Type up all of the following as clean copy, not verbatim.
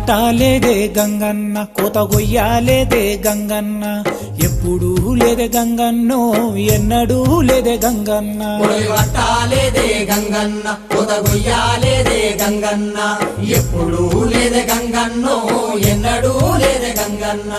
పట్టాలేదే గంగన్న కోత గొయ్యాలేదే గంగన్న ఎప్పుడు లేదే గంగన్నో ఎన్నడూ లేదే గంగన్న పట్టాలేదే గంగన్న కోత గొయ్యాలేదే గంగన్న ఎప్పుడు లేదే గంగన్నో ఎన్నడూ లేదే గంగన్న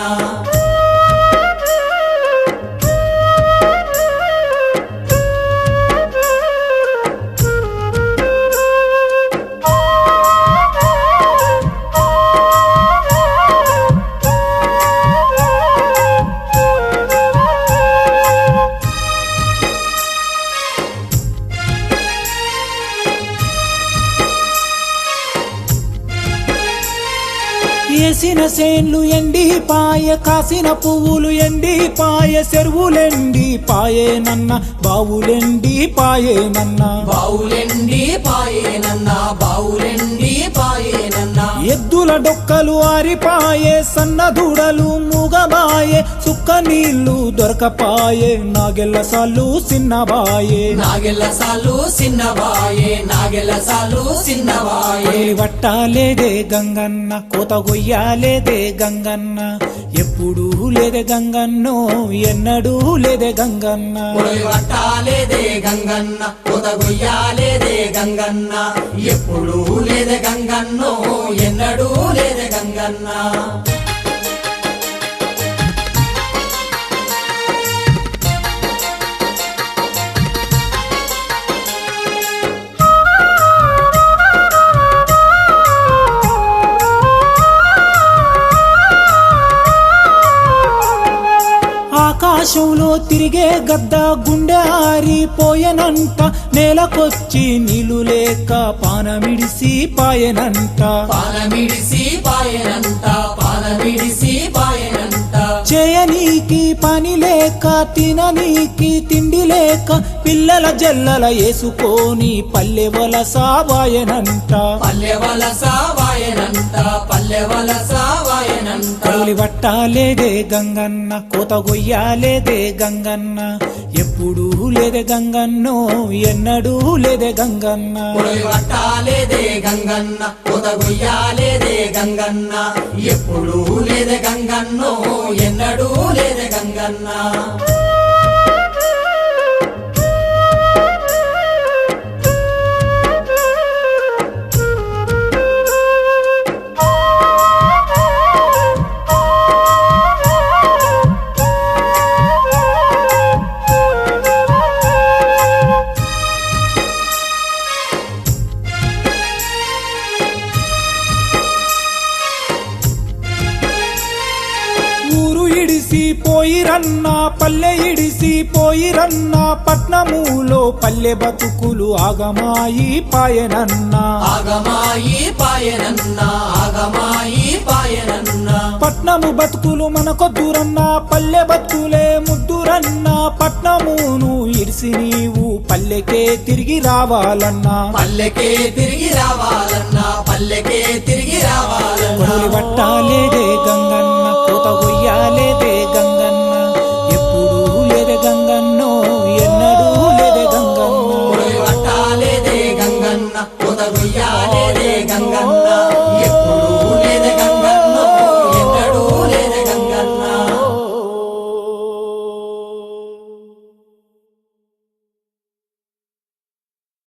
ఏసిన సేన్లు ఎండి పాయ కాసిన పువ్వులు ఎండి పాయ చెరువులెండి పాయేనన్న బావులెండి పాయేనన్న బావులెండి పాయేనన్న బావులెండి పాయేనన్న ఎద్దుల డొక్కలు ఆరిపాయే సన్నదూడలు మూగబాయే సుక్క నీళ్లు దొరకపాయే నాగెల్ల సాలు సిన్నబాయే నాగెల్ల సాలు సిన్నబాయే నాగెల్ల సాలు సిన్నబాయే పట్టాలేదే గంగన్న కోత గొయ్యాలేదే గంగన్న ఎప్పుడు లేదే గంగన్నో ఎన్నడూ లేదే గంగన్న పట్టాలేదే గంగన్న కోత గొయ్యాలేదే గంగన్న ఎప్పుడు లేదే గంగన్నో ఎన్నడూ లేదే గంగన్న ఆకాశంలో తిరిగే గద్ద గుండె ఆరిపోయెనంట నేలకొచ్చి నీళ్లు లేక పానమిడిసి పాయెనంట పానమిడిసి పాయెనంట పానమిడిసి పాయెనంట చేయనీకి పని లేక తిననీకి తిండి లేక పిల్లల జల్లల వేసుకొని పల్లె వలస వాయనంట పల్లె వలస వాయనంట పల్లె వలస వాయనంట పట్టాలేదే గంగన్న కోత గొయ్యాలేదే గంగన్న ఎప్పుడు లేదే గంగన్నో ఎన్నడూ లేదే గంగన్న పట్టాలేదే గంగన్న కోత గొయ్యాలేదే గంగన్న ఎప్పుడు లేదే గంగన్నో ఎన్నడూ లేదే గంగన్న పోయిరన్నా పల్లె ఇడిసి పోయిరన్నా పట్నములో పల్లె బతుకులు ఆగమాయి పాయనన్న ఆగమాయి పాయనన్న ఆగమాయి పాయనన్న పట్నము బతుకులు మనకొద్దురన్నా పల్లె బతుకులే ముద్దురన్నా పట్నమును ఇడిసి నీవు పల్లెకే తిరిగి రావాలన్నా పల్లెకే తిరిగి రావాలన్నా పల్లెకే తిరిగి రావాలన్నా పట్టాలేదే గంగన్న కోత గొయ్యాలేదే గంగన్న ఎప్పుడు లేదే గంగన్నో ఎన్నడూ లేదే గంగన్న పట్టాలేదే గంగన్న కోత గొయ్యాలేదే గంగన్న